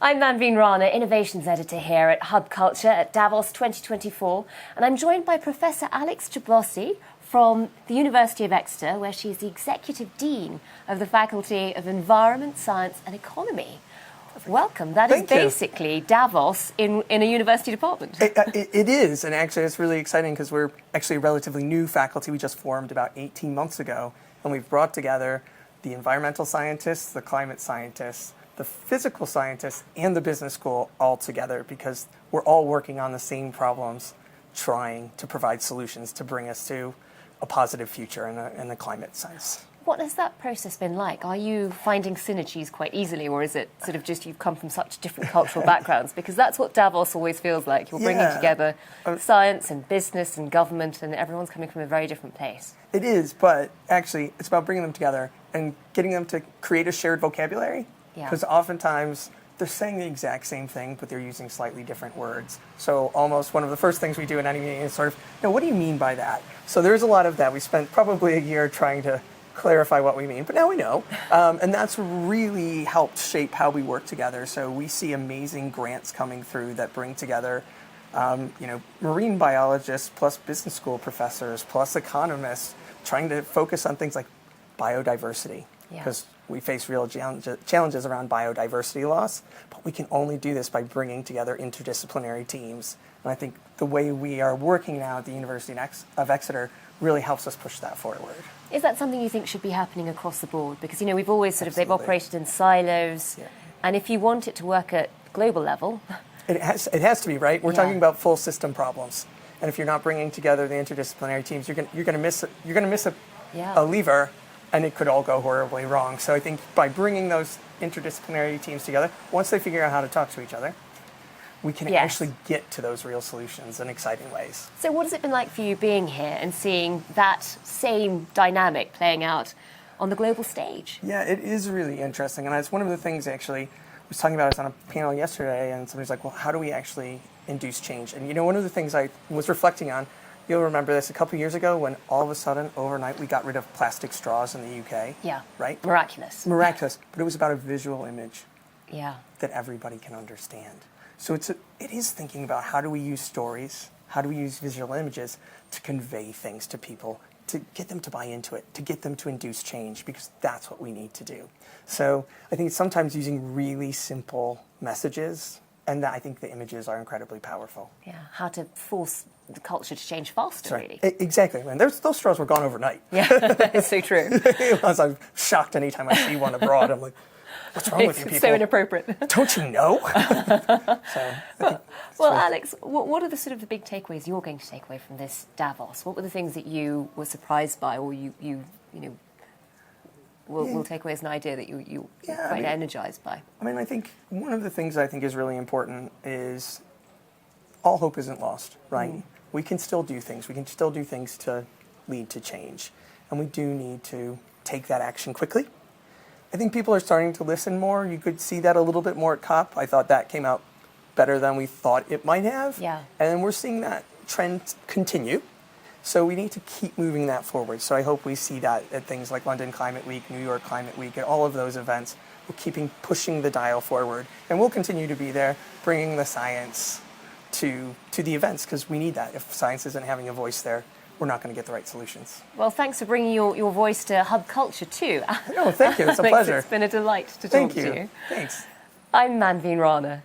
I'm Manveen Rana, Innovations Editor here at Hub Culture at Davos 2024, and I'm joined by Professor Alexandra Gerbasi from the University of Exeter, where she is the Executive Dean of the Faculty of Environment, Science and Economy. Welcome. That is basically Davos in a university department. It is, and actually it's really exciting because we're actually a relatively new faculty. We just formed about 18 months ago, and we've brought together the environmental scientists, the climate scientists, the physical scientists, and the business school all together because we're all working on the same problems, trying to provide solutions to bring us to a positive future in the climate sense. What has that process been like? Are you finding synergies quite easily, or is it sort of just you've come from such different cultural backgrounds? Because that's what Davos always feels like. You're bringing together science and business and government, and everyone's coming from a very different place. It is, but actually it's about bringing them together and getting them to create a shared vocabulary. Because oftentimes they're saying the exact same thing, but they're using slightly different words. So almost one of the first things we do in any meeting is sort of, what do you mean by that? So there's a lot of that. We spent probably a year trying to clarify what we mean, but now we know. And that's really helped shape how we work together. So we see amazing grants coming through that bring together marine biologists plus business school professors plus economists trying to focus on things like biodiversity. Because we face real challenges around biodiversity loss, but we can only do this by bringing together interdisciplinary teams. And I think the way we are working now at the University of Exeter really helps us push that forward. Is that something you think should be happening across the board? Because, we've always they've operated in silos, and if you want it to work at global level... It has to be, right? We're talking about full system problems. And if you're not bringing together the interdisciplinary teams, you're going to miss a lever, and it could all go horribly wrong. So I think by bringing those interdisciplinary teams together, once they figure out how to talk to each other, we can actually get to those real solutions in exciting ways. So what has it been like for you being here and seeing that same dynamic playing out on the global stage? Yeah, it is really interesting. And it's one of the things actually, I was talking about this on a panel yesterday, and somebody's like, well, how do we actually induce change? And one of the things I was reflecting on, you'll remember this a couple of years ago when all of a sudden, overnight, we got rid of plastic straws in the UK. Yeah. Right? Miraculous. Miraculous. But it was about a visual image that everybody can understand. So it is thinking about how do we use stories, how do we use visual images to convey things to people, to get them to buy into it, to get them to induce change, because that's what we need to do. So I think it's sometimes using really simple messages, and I think the images are incredibly powerful. Yeah, how to force the culture to change faster, really. Exactly. Man, those straws were gone overnight. Yeah, that is so true. I'm shocked anytime I see one abroad. I'm like, what's wrong with you people? It's so inappropriate. Don't you know? Well, Alex, what are the big takeaways you're going to take away from this Davos? What were the things that you were surprised by, or you will take away as an idea that you're quite energized by? I think one of the things I think is really important is all hope isn't lost, right? We can still do things. We can still do things to lead to change. And we do need to take that action quickly. I think people are starting to listen more. You could see that a little bit more at COP. I thought that came out better than we thought it might have. Yeah. And we're seeing that trend continue. So we need to keep moving that forward. So I hope we see that at things like London Climate Week, New York Climate Week, at all of those events. We're pushing the dial forward. And we'll continue to be there, bringing the science to the events, because we need that. If science isn't having a voice there, we're not going to get the right solutions. Well, thanks for bringing your voice to Hub Culture too. No, thank you. It's a pleasure. It's been a delight to talk to you. Thanks. I'm Manveen Rana.